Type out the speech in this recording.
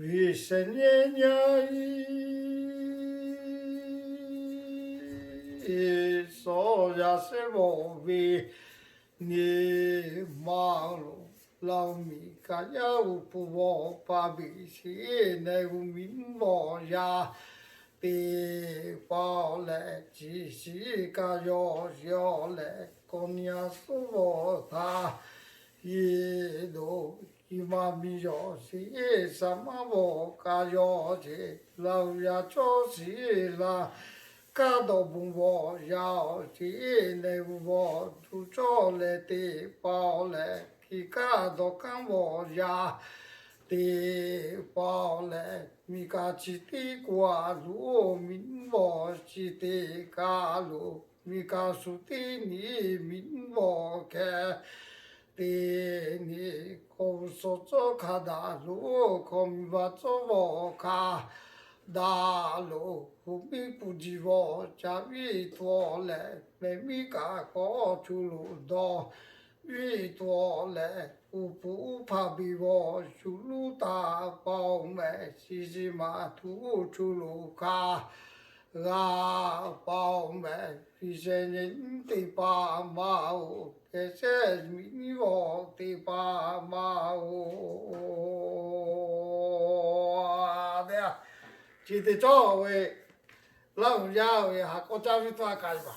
为生年年所呀是我为你忙碌。老米家有不我把微信那个名模呀，别把来继续个要来，过年是我他一路一马米要是什么我家要去，老呀就是啦。感到不我要去那我就找来的包来，去感到跟我呀的包来，米家去的过路，民我去的家路，米家说的你民我看。的你可说做卡大路，可米把做我卡。大路不必不及我，家里多来，没米干过出路多，雨多来，不怕比我出路大，包买西西马土出路卡。啊，包买一些人的爸妈哦，这些米我的爸妈哦的呀。记得找位老人家为哈，国家为多干吧。